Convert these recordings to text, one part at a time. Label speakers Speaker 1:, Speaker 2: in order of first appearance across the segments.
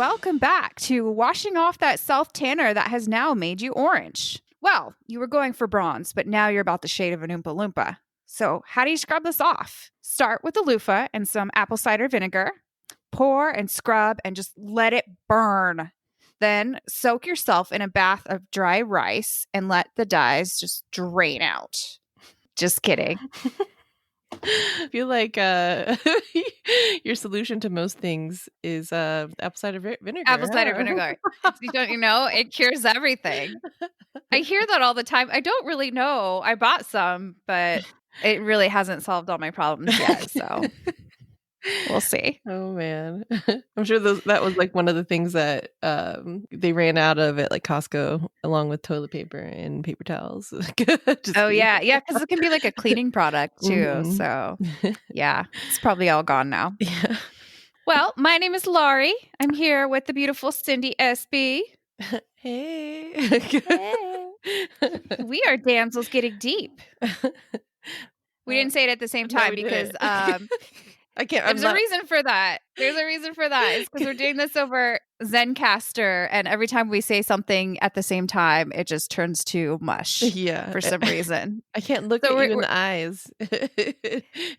Speaker 1: welcome back to washing off that self-tanner that has now made you orange. Well, you were going for bronze, but now you're about the shade of an Oompa Loompa. So how do you scrub this off? Start with a loofah and some apple cider vinegar. Pour and scrub and just let it burn. Then soak yourself in a bath of dry rice and let the dyes just drain out. Just kidding.
Speaker 2: I feel like your solution to most things is apple cider vinegar.
Speaker 1: Apple cider vinegar. Don't you know? It cures everything. I hear that all the time. I don't really know. I bought some, but it really hasn't solved all my problems yet. So we'll see.
Speaker 2: Oh, man. I'm sure that was like one of the things that they ran out of at like Costco, along with toilet paper and paper towels.
Speaker 1: Yeah. Yeah. Because it can be like a cleaning product too. Mm-hmm. So yeah, it's probably all gone now.
Speaker 2: Yeah.
Speaker 1: Well, my name is Laurie. I'm here with the beautiful Cindy SB.
Speaker 2: Hey.
Speaker 1: Hey. We are damsels getting deep. We didn't say it at the same time because
Speaker 2: I can't.
Speaker 1: There's a reason for that. It's because we're doing this over Zencaster, and every time we say something at the same time, it just turns to mush.
Speaker 2: Yeah,
Speaker 1: for some reason.
Speaker 2: I can't look at you in the eyes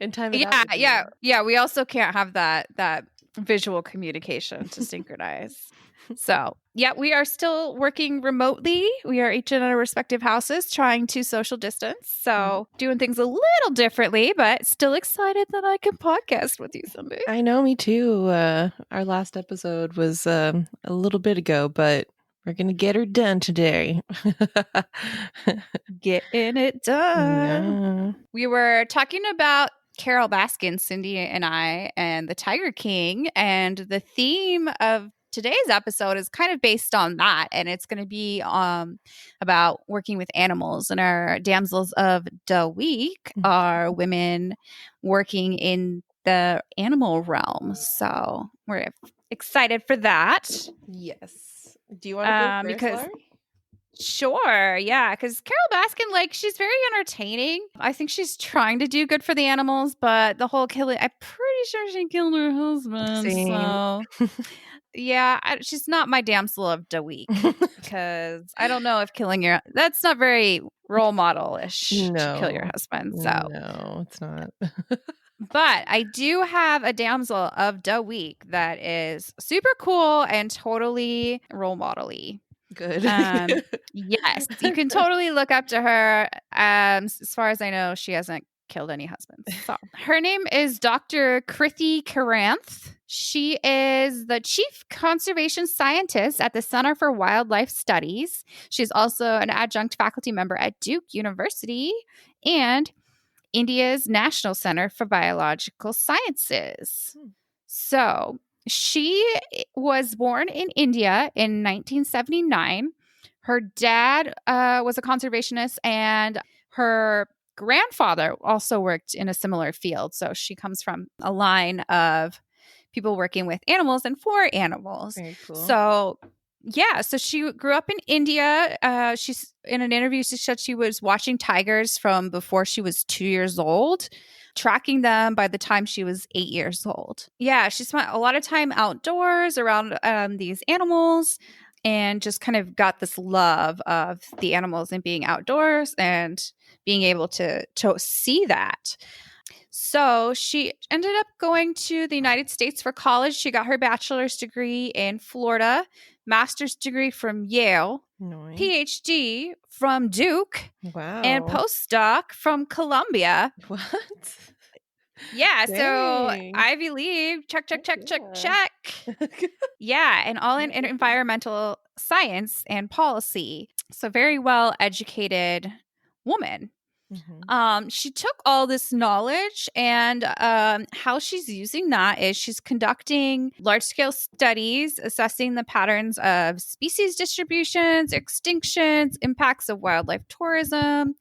Speaker 2: and time it out.
Speaker 1: Yeah. We also can't have that visual communication to synchronize. So, yeah, we are still working remotely. We are each in our respective houses trying to social distance. So, doing things a little differently, but still excited that I can podcast with you someday.
Speaker 2: I know, me too. Our last episode was a little bit ago, but we're going to get her done today.
Speaker 1: Getting it done. Yeah. We were talking about Carole Baskin, Cindy and I, and the Tiger King, and the theme of today's episode is kind of based on that, and it's going to be about working with animals. And our damsels of the week are women working in the animal realm. So we're excited for that.
Speaker 2: Yes. Do you want to go first, Laurie?
Speaker 1: Sure, yeah, because Carole Baskin, she's very entertaining. I think she's trying to do good for the animals, but the whole killing, I'm pretty sure she killed her husband. Same. So yeah, she's not my damsel of the week because I don't know if that's not very role model-ish to kill your husband. So
Speaker 2: no, it's not.
Speaker 1: But I do have a damsel of the week that is super cool and totally role model-y.
Speaker 2: Good.
Speaker 1: Yes, you can totally look up to her. As far as I know, she hasn't killed any husbands. So her name is Dr. Krithi Karanth. She is the chief conservation scientist at the Center for Wildlife Studies. She's also an adjunct faculty member at Duke University and India's National Center for Biological Sciences. So she was born in India in 1979. Her dad was a conservationist, and her grandfather also worked in a similar field. So she comes from a line of people working with animals and for animals.
Speaker 2: Very cool.
Speaker 1: So yeah, so she grew up in India. She's in an interview, she said she was watching tigers from before she was 2 years old, tracking them by the time she was 8 years old. Yeah, she spent a lot of time outdoors around these animals and just kind of got this love of the animals and being outdoors and being able to see that. So she ended up going to the United States for college. She got her bachelor's degree in Florida, master's degree from Yale,
Speaker 2: nice.
Speaker 1: PhD from Duke,
Speaker 2: wow,
Speaker 1: and postdoc from Columbia.
Speaker 2: What?
Speaker 1: Yeah,
Speaker 2: Dang.
Speaker 1: So Ivy League, check. Yeah, and all in environmental science and policy. So very well educated woman. Mm-hmm. She took all this knowledge, and how she's using that is she's conducting large-scale studies assessing the patterns of species distributions, extinctions, impacts of wildlife tourism,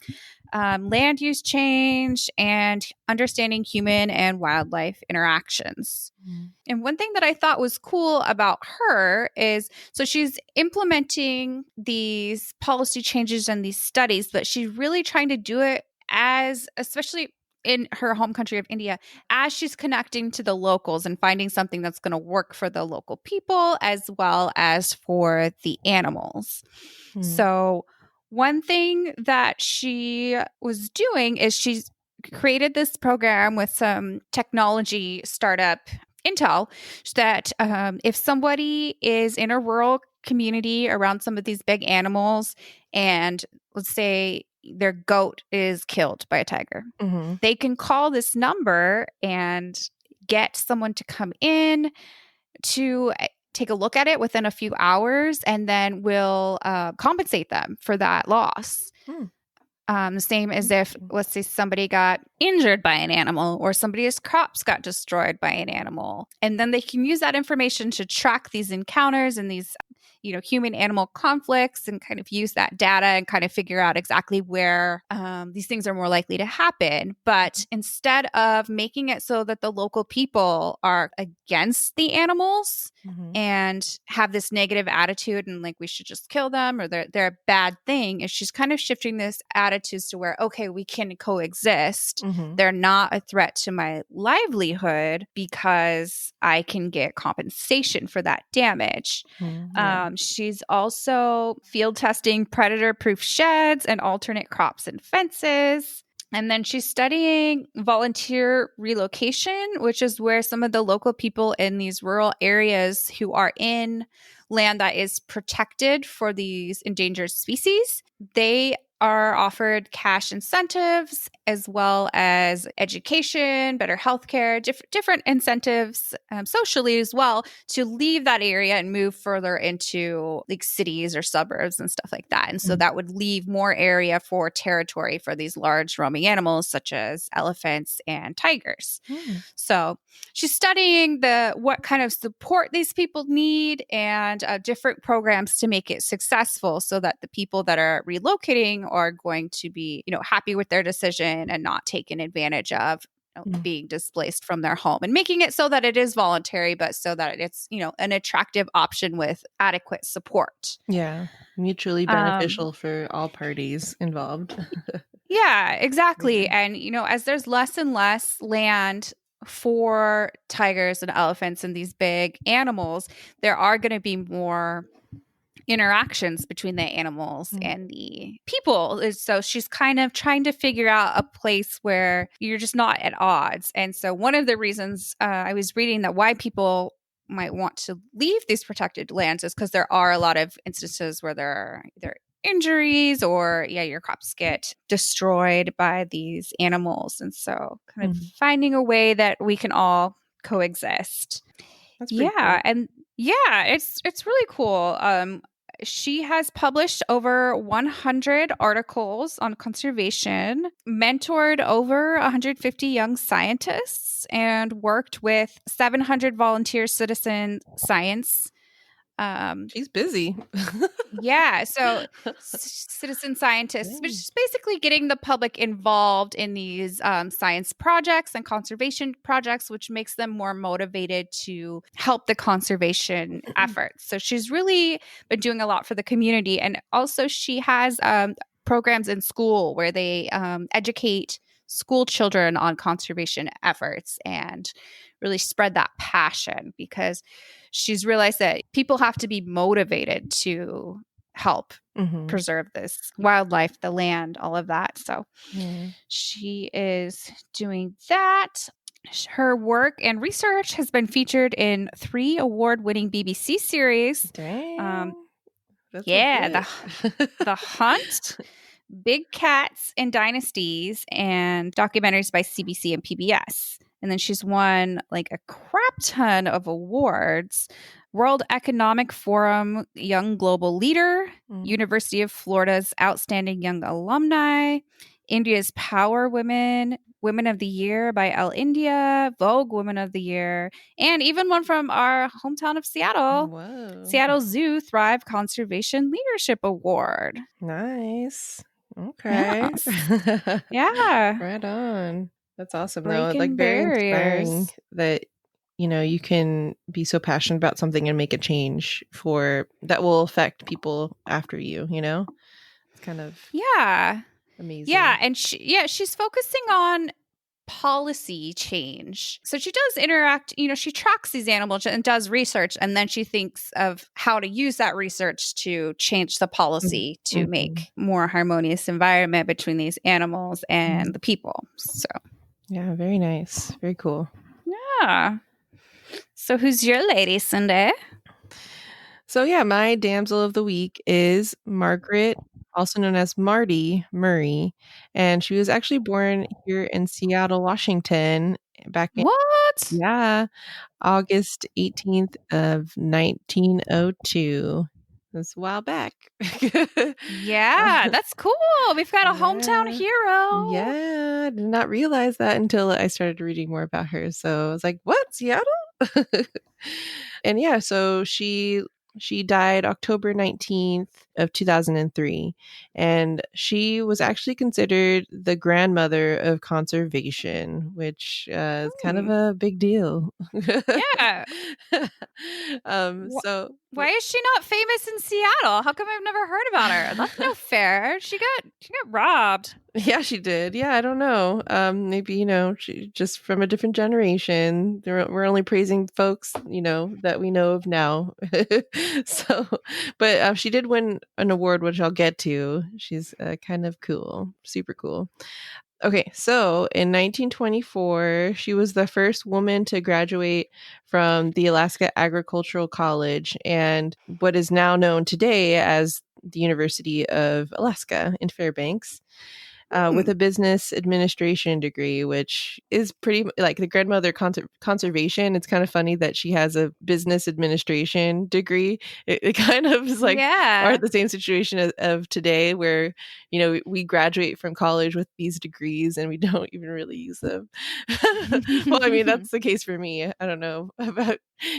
Speaker 1: land use change, and understanding human and wildlife interactions. Mm. And one thing that I thought was cool about her is, so she's implementing these policy changes and these studies, but she's really trying to do it as, especially in her home country of India, as she's connecting to the locals and finding something that's going to work for the local people as well as for the animals. So one thing that she was doing is she's created this program with some technology startup intel that if somebody is in a rural community around some of these big animals, and let's say their goat is killed by a tiger, they can call this number and get someone to come in to take a look at it within a few hours, and then will compensate them for that loss. The same as if, let's say, somebody got injured by an animal or somebody's crops got destroyed by an animal. And then they can use that information to track these encounters and these, human animal conflicts, and kind of use that data and kind of figure out exactly where these things are more likely to happen. But instead of making it so that the local people are against the animals and have this negative attitude and like we should just kill them or they're a bad thing, is she's kind of shifting this attitudes to where, okay, we can coexist. They're not a threat to my livelihood because I can get compensation for that damage. She's also field testing predator-proof sheds and alternate crops and fences. And then she's studying volunteer relocation, which is where some of the local people in these rural areas who are in land that is protected for these endangered species, they are offered cash incentives as well as education, better healthcare, different incentives socially as well to leave that area and move further into like cities or suburbs and stuff like that. And so that would leave more area for territory for these large roaming animals such as elephants and tigers. So she's studying what kind of support these people need and different programs to make it successful so that the people that are relocating are going to be, happy with their decision and not taken advantage of being displaced from their home, and making it so that it is voluntary, but so that it's, an attractive option with adequate support.
Speaker 2: Yeah. Mutually beneficial for all parties involved.
Speaker 1: Yeah, exactly. And, as there's less and less land for tigers and elephants and these big animals, there are going to be more interactions between the animals and the people. So she's kind of trying to figure out a place where you're just not at odds. And so one of the reasons I was reading that why people might want to leave these protected lands is because there are a lot of instances where there are either injuries or your crops get destroyed by these animals. And so kind of finding a way that we can all coexist.
Speaker 2: That's pretty cool.
Speaker 1: And it's really cool. She has published over 100 articles on conservation, mentored over 150 young scientists, and worked with 700 volunteer citizen science.
Speaker 2: She's busy.
Speaker 1: So citizen scientists, which is basically getting the public involved in these science projects and conservation projects, which makes them more motivated to help the conservation efforts. So she's really been doing a lot for the community. And also she has programs in school where they educate school children on conservation efforts and really spread that passion, because she's realized that people have to be motivated to help preserve this wildlife, the land, all of that. So she is doing that. Her work and research has been featured in 3 award-winning BBC series.
Speaker 2: Dang.
Speaker 1: The Hunt, Big Cats and Dynasties, and documentaries by CBC and PBS. And then she's won like a crap ton of awards. World Economic Forum Young Global Leader, University of Florida's Outstanding Young Alumni, India's Power Women, Women of the Year by Elle India, Vogue Women of the Year, and even one from our hometown of Seattle.
Speaker 2: Whoa.
Speaker 1: Seattle Zoo Thrive Conservation Leadership Award.
Speaker 2: Nice. Okay.
Speaker 1: Yeah.
Speaker 2: Right on. That's awesome.
Speaker 1: Breaking
Speaker 2: Like very
Speaker 1: barriers.
Speaker 2: inspiring that, you can be so passionate about something and make a change that will affect people after you, It's kind of amazing.
Speaker 1: Yeah. And she's focusing on policy change. So she does interact, she tracks these animals and does research, and then she thinks of how to use that research to change the policy to make more harmonious environment between these animals and the people. So
Speaker 2: yeah, very nice. Very cool.
Speaker 1: yeah. So who's your lady, Cindy?
Speaker 2: So yeah, my damsel of the week is Margaret, also known as Mardy Murie, and she was actually born here in Seattle, Washington, back in
Speaker 1: What?
Speaker 2: August 18th of 1902. That's a while back.
Speaker 1: Yeah, that's cool. We've got a hometown hero.
Speaker 2: Yeah, I did not realize that until I started reading more about her. So I was like, "What, Seattle?" And yeah, so she died October 19th of 2003, and she was actually considered the grandmother of conservation, which is kind of a big deal.
Speaker 1: Yeah.
Speaker 2: So
Speaker 1: Why is she not famous in Seattle? How come I've never heard about her? That's no fair. She got robbed.
Speaker 2: yeah, she did. Yeah, I don't know. Maybe, she just from a different generation. We're only praising folks, that we know of now. So, but she did win an award, which I'll get to. She's kind of cool, super cool. Okay, so in 1924, she was the first woman to graduate from the Alaska Agricultural College and what is now known today as the University of Alaska in Fairbanks. With a business administration degree, which is pretty like the grandmother conservation. It's kind of funny that she has a business administration degree. It kind of is like are the same situation of today where, we graduate from college with these degrees and we don't even really use them. Well, I mean, that's the case for me. I don't know about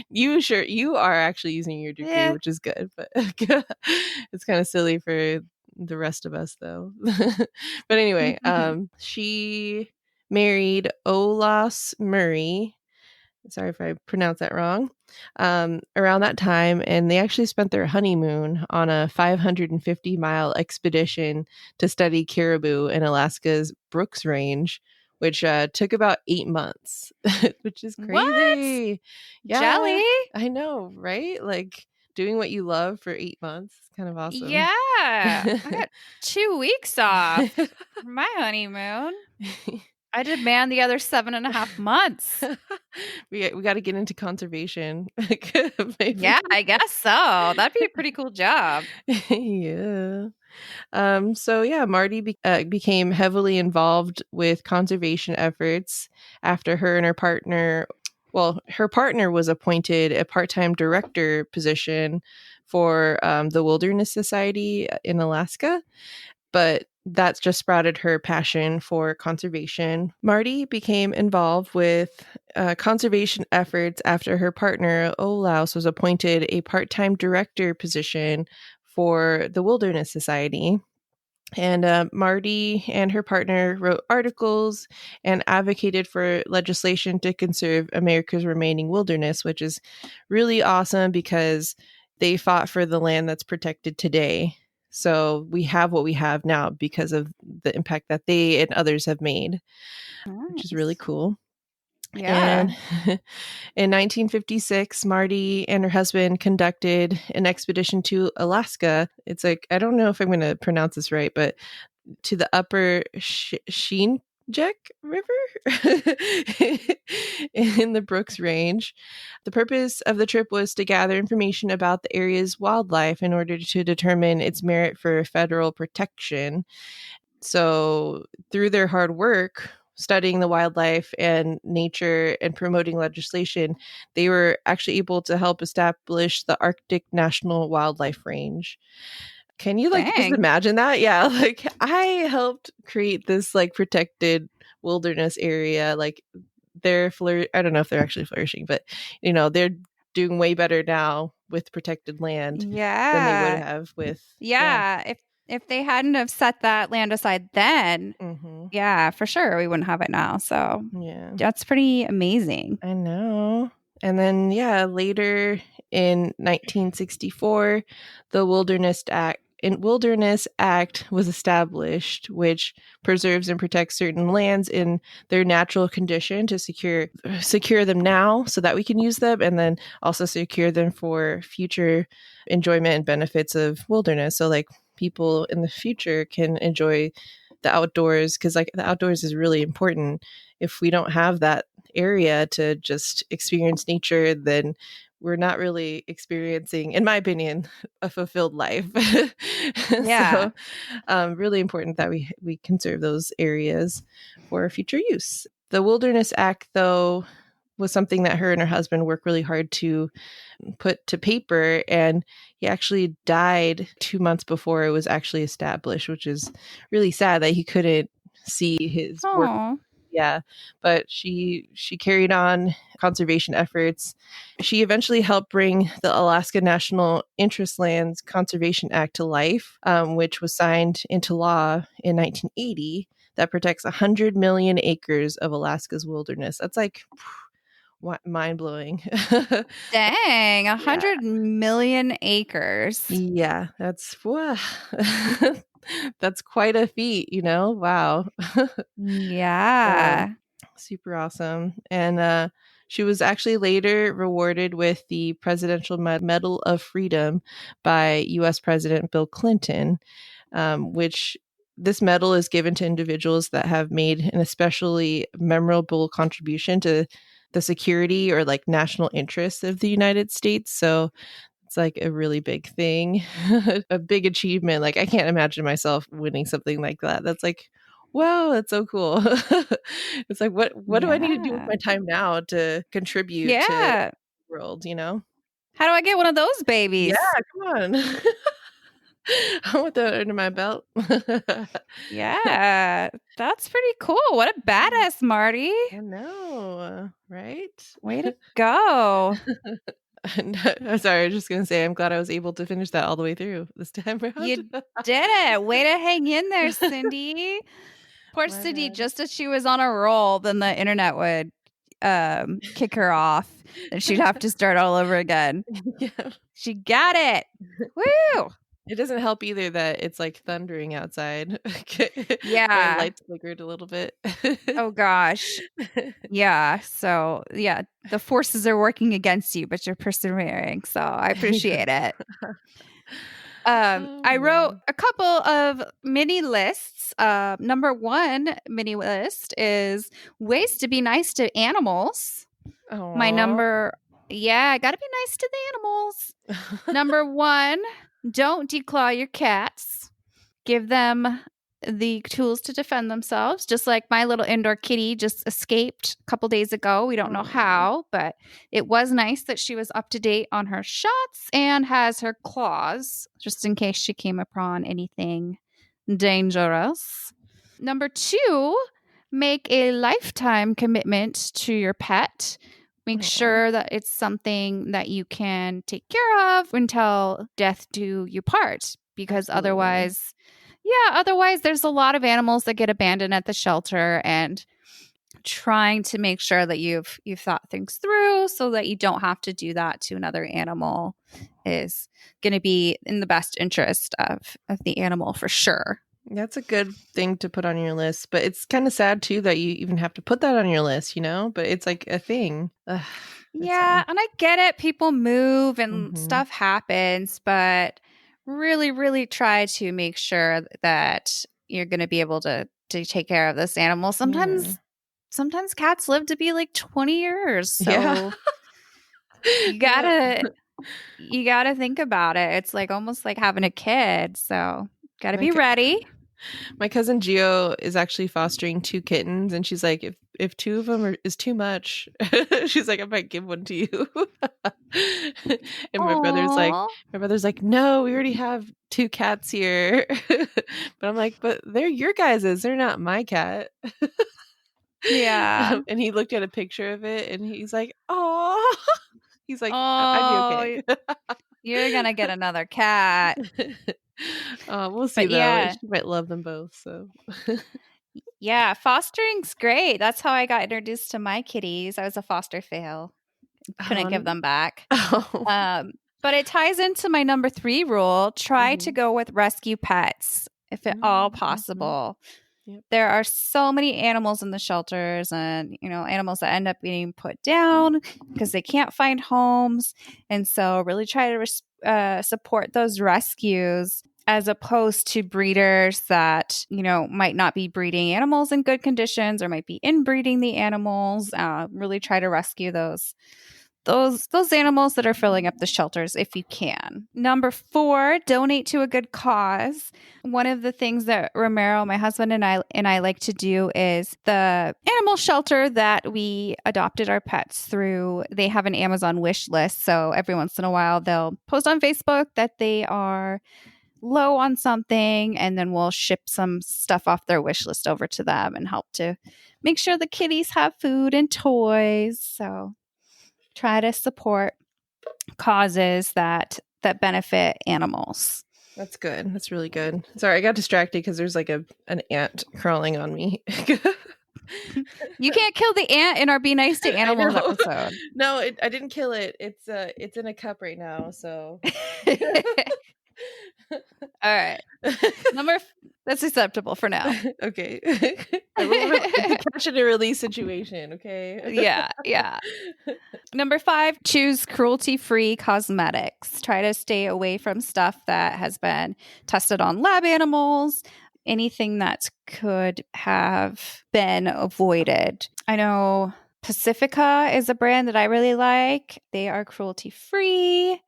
Speaker 2: you. Sure, you are actually using your degree, which is good, but it's kind of silly for the rest of us though. But anyway, she married Olaus Murie. Sorry if I pronounced that wrong. Around that time, and they actually spent their honeymoon on a 550-mile expedition to study caribou in Alaska's Brooks Range, which took about 8 months, which is crazy.
Speaker 1: What?
Speaker 2: Yeah,
Speaker 1: Jelly?
Speaker 2: I know, right? Like doing what you love for 8 months. It's kind of awesome.
Speaker 1: Yeah. I got 2 weeks off for my honeymoon. I demand the other 7.5 months.
Speaker 2: we got to get into conservation.
Speaker 1: Yeah, I guess so. That'd be a pretty cool job.
Speaker 2: Yeah. So yeah, Mardy became heavily involved with conservation efforts after her and her partner. Well, her partner was appointed a part-time director position for the Wilderness Society in Alaska, but that's just sprouted her passion for conservation. Mardy became involved with conservation efforts after her partner, Olaus, was appointed a part-time director position for the Wilderness Society. And Mardy and her partner wrote articles and advocated for legislation to conserve America's remaining wilderness, which is really awesome because they fought for the land that's protected today. So we have what we have now because of the impact that they and others have made, which is really cool.
Speaker 1: Yeah.
Speaker 2: And in 1956, Mardy and her husband conducted an expedition to Alaska. It's like, I don't know if I'm going to pronounce this right, but to the upper Sheenjek River in the Brooks Range. The purpose of the trip was to gather information about the area's wildlife in order to determine its merit for federal protection. So through their hard work, studying the wildlife and nature and promoting legislation, they were actually able to help establish the Arctic National Wildlife Range. Can you just imagine that? Yeah, like I helped create this like protected wilderness area. Like I don't know if they're actually flourishing, but they're doing way better now with protected land than they would have with
Speaker 1: If they hadn't have set that land aside then, yeah, for sure we wouldn't have it now. So
Speaker 2: yeah,
Speaker 1: that's pretty amazing.
Speaker 2: I know. And then later in 1964, the Wilderness Act Wilderness Act was established, which preserves and protects certain lands in their natural condition to secure them now so that we can use them, and then also secure them for future enjoyment and benefits of wilderness. So like people in the future can enjoy the outdoors, because like the outdoors is really important. If we don't have that area to just experience nature, then we're not really experiencing, in my opinion, a fulfilled life.
Speaker 1: Yeah.
Speaker 2: So really important that we conserve those areas for future use. The Wilderness Act, though, was something that her and her husband worked really hard to put to paper, and he actually died 2 months before it was actually established, which is really sad that he couldn't see his work.
Speaker 1: Oh.
Speaker 2: Yeah, but she carried on conservation efforts. She eventually helped bring the Alaska National Interest Lands Conservation Act to life, which was signed into law in 1980, that protects 100 million acres of Alaska's wilderness. That's like mind blowing.
Speaker 1: Dang,
Speaker 2: Yeah.
Speaker 1: 100 million acres.
Speaker 2: Yeah, that's that's quite a feat, you know? Wow. So
Speaker 1: Yeah.
Speaker 2: super awesome. And she was actually later rewarded with the Presidential Medal of Freedom by US President Bill Clinton, which this medal is given to individuals that have made an especially memorable contribution to the security or like national interests of the United States. So it's like a really big thing, a big achievement. Like I can't imagine myself winning something like that. That's like, wow, that's so cool. It's like what do I need to do with
Speaker 1: Yeah.
Speaker 2: my time now to contribute to the
Speaker 1: Yeah.
Speaker 2: world, you know?
Speaker 1: How do I get one of those
Speaker 2: Yeah,
Speaker 1: babies?
Speaker 2: come on. I want that under my belt.
Speaker 1: Yeah. That's pretty cool. What a badass, Marty.
Speaker 2: I know, right?
Speaker 1: Way to go.
Speaker 2: And, I'm sorry, I was just gonna say I'm glad I was able to finish that all the way through this time around.
Speaker 1: You did it. Way to hang in there, Cindy. Poor
Speaker 2: My
Speaker 1: Cindy,
Speaker 2: bad.
Speaker 1: just as she was on a roll, then the internet would kick her off and she'd have to start all over again.
Speaker 2: Yeah.
Speaker 1: She got it. Woo!
Speaker 2: It doesn't help either that it's like thundering outside. My
Speaker 1: Yeah.
Speaker 2: lights flickered a little bit.
Speaker 1: Oh gosh. Yeah. So, yeah, the forces are working against you, but you're persevering. So, I
Speaker 2: Yeah.
Speaker 1: appreciate it.
Speaker 2: Oh
Speaker 1: I wrote
Speaker 2: man.
Speaker 1: a couple of mini lists. Number one mini list is ways to be nice to animals. My
Speaker 2: Aw.
Speaker 1: number, yeah, gotta be nice to the animals. Number one, don't declaw your cats. Give them the tools to defend themselves. Just like my little indoor kitty just escaped a couple days ago. We don't know
Speaker 2: Aw.
Speaker 1: how, but it was nice that she was up to date on her shots and has her claws just in case she came upon anything dangerous. Number two, make a lifetime commitment to your pet. Make
Speaker 2: Aw.
Speaker 1: sure that it's something that you can take care of until death do you part. Because
Speaker 2: Absolutely.
Speaker 1: otherwise there's a lot of animals that get abandoned at the shelter, and trying to make sure that you've thought things through so that you don't have to do that to another animal is going to be in the best interest of the animal for sure.
Speaker 2: That's a good thing to put on your list, but it's kind of sad too that you even have to put that on your list, you know? But it's like a thing. Ugh, it's
Speaker 1: Yeah,
Speaker 2: sad.
Speaker 1: and I get it. People move and
Speaker 2: Mm-hmm.
Speaker 1: stuff happens, but really, really try to make sure that you're going to be able to take care of this animal.
Speaker 2: Yeah.
Speaker 1: Sometimes cats live to be like 20 years,
Speaker 2: Yeah.
Speaker 1: so you
Speaker 2: Yep.
Speaker 1: gotta you gotta think about it. It's like almost like having a kid, so gotta
Speaker 2: My
Speaker 1: be ready.
Speaker 2: My cousin Gio is actually fostering 2 kittens, and she's like, if 2 of them is too much, she's like, I might give one to you. And
Speaker 1: Aww.
Speaker 2: my brother's like, no, we already have 2 cats here. But I'm like, but they're your guys's, they're not my cat.
Speaker 1: Yeah.
Speaker 2: And he looked at a picture of it, and he's like, oh, he's like, I'd be okay.
Speaker 1: Oh, you're gonna get another cat.
Speaker 2: We'll see
Speaker 1: But
Speaker 2: though.
Speaker 1: yeah.
Speaker 2: She might love them both. So
Speaker 1: Yeah, fostering's great. That's how I got introduced to my kitties. I was a foster fail. Couldn't give
Speaker 2: um,
Speaker 1: them back.
Speaker 2: oh,
Speaker 1: Um, But it ties into my number 3 rule. Try to go with rescue pets if at all possible.
Speaker 2: Yep.
Speaker 1: There are so many animals in the shelters and, animals that end up being put down because they can't find homes. And so really try to support those rescues as opposed to breeders that, might not be breeding animals in good conditions or might be inbreeding the animals. Really try to rescue those animals that are filling up the shelters if you can. Number 4, donate to a good cause. One of the things that Romero, my husband, and I like to do is the animal shelter that we adopted our pets through. They have an Amazon wish list. So every once in a while they'll post on Facebook that they are low on something, and then we'll ship some stuff off their wish list over to them and help to make sure the kitties have food and toys. So try to support causes that benefit animals.
Speaker 2: That's good. That's really good. Sorry, I got distracted because there's like an ant crawling on me.
Speaker 1: You can't kill the ant in our Be Nice to Animals episode.
Speaker 2: No, I didn't kill it. It's in a cup right now. So.
Speaker 1: All right. That's acceptable for now.
Speaker 2: Okay. It's a catch and a release situation. Okay.
Speaker 1: Yeah. Number 5, choose cruelty-free cosmetics. Try to stay away from stuff that has been tested on lab animals. Anything that could have been avoided. I know Pacifica is a brand that I really like. They are cruelty-free,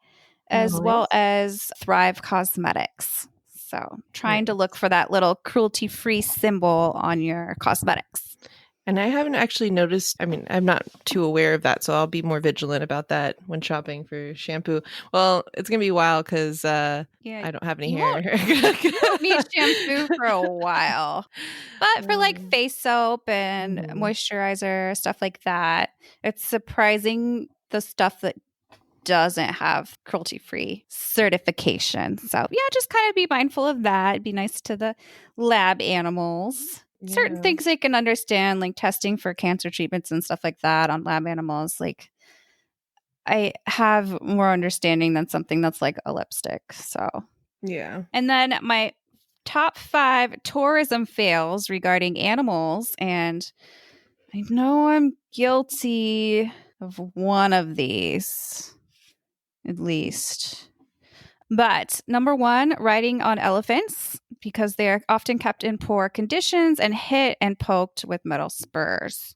Speaker 1: as well as Thrive Cosmetics. So trying to look for that little cruelty-free symbol on your cosmetics.
Speaker 2: And I haven't actually noticed, I'm not too aware of that, so I'll be more vigilant about that when shopping for shampoo. Well, it's going to be a while because I don't have any hair.
Speaker 1: You don't need shampoo for a while. But for like face soap and moisturizer, stuff like that, it's surprising the stuff that doesn't have cruelty-free certification. So just kind of be mindful of that. Be nice to the lab animals. Yeah. Certain things they can understand, like testing for cancer treatments and stuff like that on lab animals. Like I have more understanding than something that's like a lipstick. So
Speaker 2: yeah.
Speaker 1: And then my top 5 tourism fails regarding animals, and I know I'm guilty of one of these. At least. But number 1, riding on elephants, because they are often kept in poor conditions and hit and poked with metal spurs.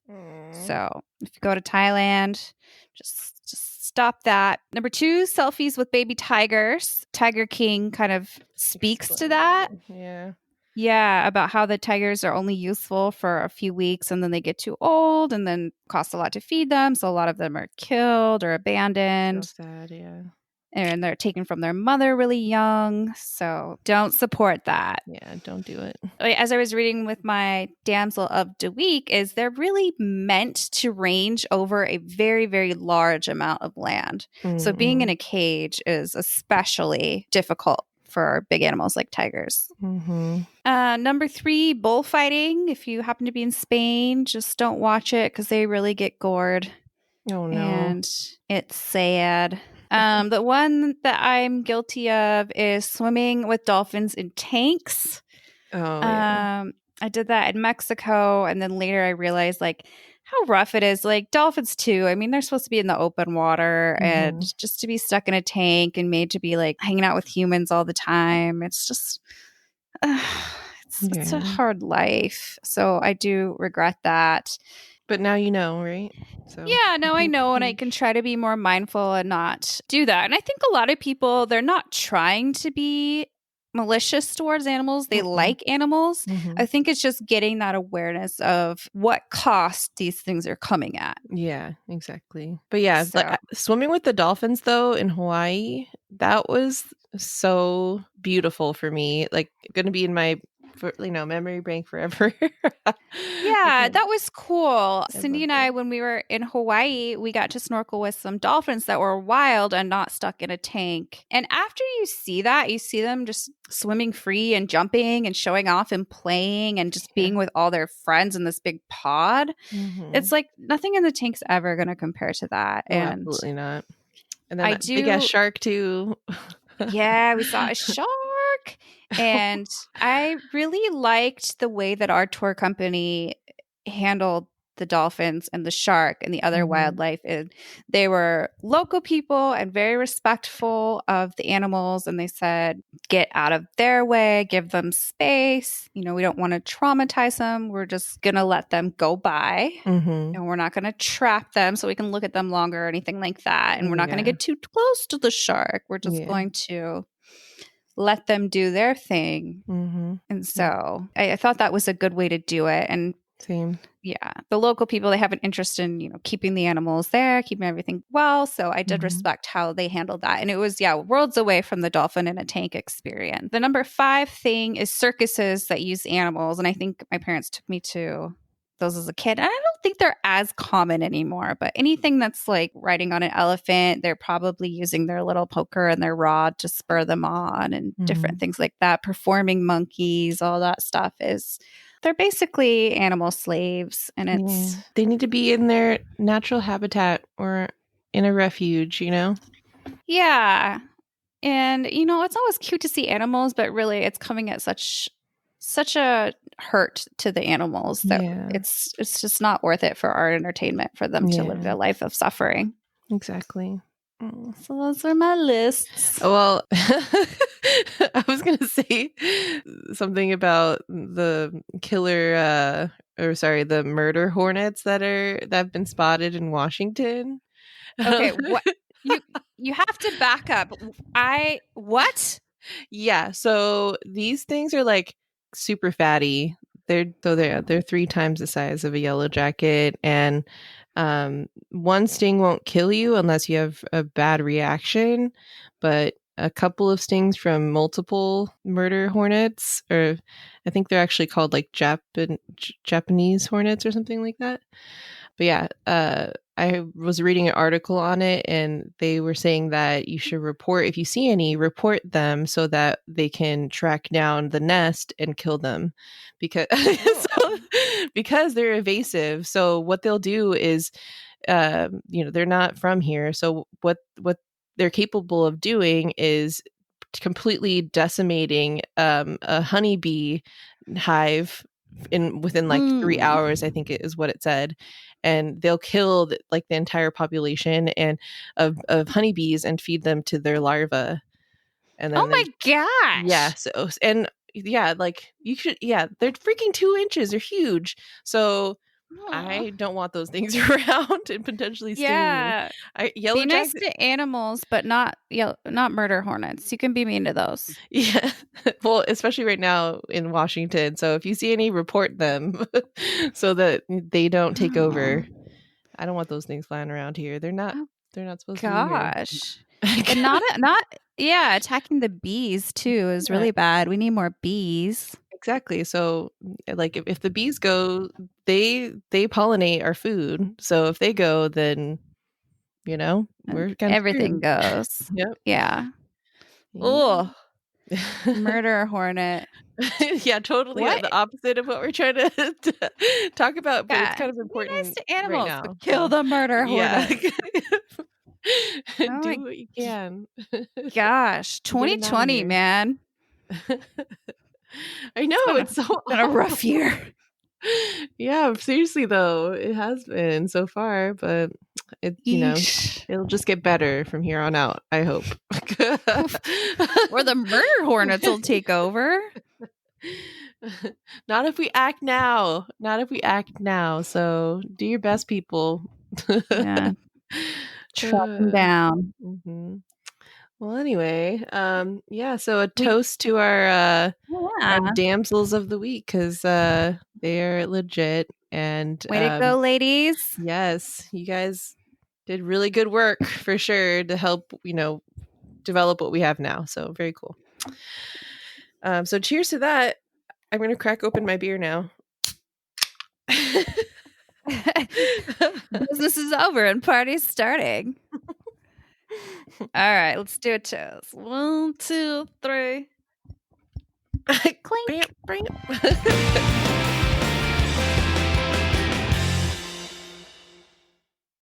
Speaker 1: So if you go to Thailand, just stop that. Number 2, selfies with baby tigers. Tiger King kind of speaks to that. Yeah, about how the tigers are only useful for a few weeks and then they get too old and then cost a lot to feed them. So a lot of them are killed or abandoned.
Speaker 2: So sad, yeah.
Speaker 1: And they're taken from their mother really young. So don't support that.
Speaker 2: Yeah, don't do it.
Speaker 1: As I was reading with my Damsel of the Week, is they're really meant to range over a very, very large amount of land. So being in a cage is especially difficult for big animals like tigers. Number 3, bullfighting. If you happen to be in Spain, just don't watch it because they really get gored.
Speaker 2: Oh, no.
Speaker 1: And it's sad. The one that I'm guilty of is swimming with dolphins in tanks. I did that in Mexico, and then later I realized like how rough it is. Like dolphins too. I mean, they're supposed to be in the open water, and just to be stuck in a tank and made to be like hanging out with humans all the time. It's just, it's a hard life. So I do regret that.
Speaker 2: But now you know, right? So
Speaker 1: yeah, now I know, and I can try to be more mindful and not do that. And I think a lot of people, they're not trying to be malicious towards animals. They like animals. I think it's just getting that awareness of what cost these things are coming at.
Speaker 2: Yeah, exactly. But yeah, swimming with the dolphins though in Hawaii, that was so beautiful for me. Like going to be in my memory bank forever.
Speaker 1: Yeah, that was cool. Cindy and I, when we were in Hawaii, we got to snorkel with some dolphins that were wild and not stuck in a tank. And after you see that, you see them just swimming free and jumping and showing off and playing and just being with all their friends in this big pod. It's like nothing in the tank's ever going to compare to that.
Speaker 2: Oh, absolutely not. And then that big ass shark too.
Speaker 1: Yeah, we saw a shark. And I really liked the way that our tour company handled the dolphins and the shark and the other wildlife. And they were local people and very respectful of the animals. And they said, get out of their way, give them space. We don't want to traumatize them. We're just going to let them go by. And we're not going to trap them so we can look at them longer or anything like that. And we're not going to get too close to the shark. We're just going to let them do their thing. And so I thought that was a good way to do it. And
Speaker 2: same.
Speaker 1: Yeah. The local people, they have an interest in, keeping the animals there, keeping everything well. So I did respect how they handled that. And it was, worlds away from the dolphin in a tank experience. The number 5 thing is circuses that use animals. And I think my parents took me to those as a kid. And I don't think they're as common anymore, but anything that's like riding on an elephant, they're probably using their little poker and their rod to spur them on and different things like that. Performing monkeys, all that stuff they're basically animal slaves, and
Speaker 2: they need to be in their natural habitat or in a refuge,
Speaker 1: Yeah. And, it's always cute to see animals, but really it's coming at such a hurt to the animals that it's just not worth it for our entertainment for them to live their life of suffering.
Speaker 2: Exactly.
Speaker 1: So those are my lists.
Speaker 2: Well, I was going to say something about the the murder hornets that have been spotted in Washington.
Speaker 1: Okay, what you have to back up. What?
Speaker 2: Yeah, so these things are like super fatty. They're 3 times the size of a yellow jacket, and one sting won't kill you unless you have a bad reaction, but a couple of stings from multiple murder hornets, or I think they're actually called like Japanese hornets or something like that. But yeah, I was reading an article on it, and they were saying that you should report, if you see any, report them so that they can track down the nest and kill them, because because they're evasive. So what they'll do is, they're not from here. So what they're capable of doing is completely decimating a honeybee hive within like 3 hours, I think it is what it said. And they'll kill the entire population of honeybees and feed them to their larvae. And then,
Speaker 1: oh my gosh!
Speaker 2: Yeah. So you should. Yeah, they're freaking 2 inches. They're huge. So I don't want those things around and potentially sting me.
Speaker 1: Be nice to animals, but not murder hornets. You can be mean to those.
Speaker 2: Yeah. Well, especially right now in Washington. So if you see any, report them so that they don't take over. I don't want those things flying around here. They're not supposed to be here.
Speaker 1: Gosh. And not attacking the bees too is really bad. We need more bees.
Speaker 2: Exactly. So like if the bees go, they pollinate our food. So if they go, then we're kind of
Speaker 1: everything goes.
Speaker 2: Yep.
Speaker 1: Yeah. Oh, murder hornet.
Speaker 2: Yeah, totally. The opposite of what we're trying to talk about, but it's kind of important.
Speaker 1: Be nice to animals,
Speaker 2: right now.
Speaker 1: But kill the murder hornet.
Speaker 2: Do what you can.
Speaker 1: Gosh, 2020, man.
Speaker 2: I know, it's
Speaker 1: been a rough year.
Speaker 2: Yeah, seriously though, it has been so far, but it'll just get better from here on out, I hope.
Speaker 1: Or the murder hornets will take over.
Speaker 2: Not if we act now. So do your best, people.
Speaker 1: Yeah. Track them down.
Speaker 2: Well, anyway, so a toast to our damsels of the week, because they're legit. And
Speaker 1: way to go, ladies.
Speaker 2: Yes, you guys did really good work for sure to help develop what we have now. So very cool. So cheers to that. I'm gonna crack open my beer now.
Speaker 1: Business is over and party's starting. All right, let's do a toast. 1, 2, 3.
Speaker 2: Clink. Bring it.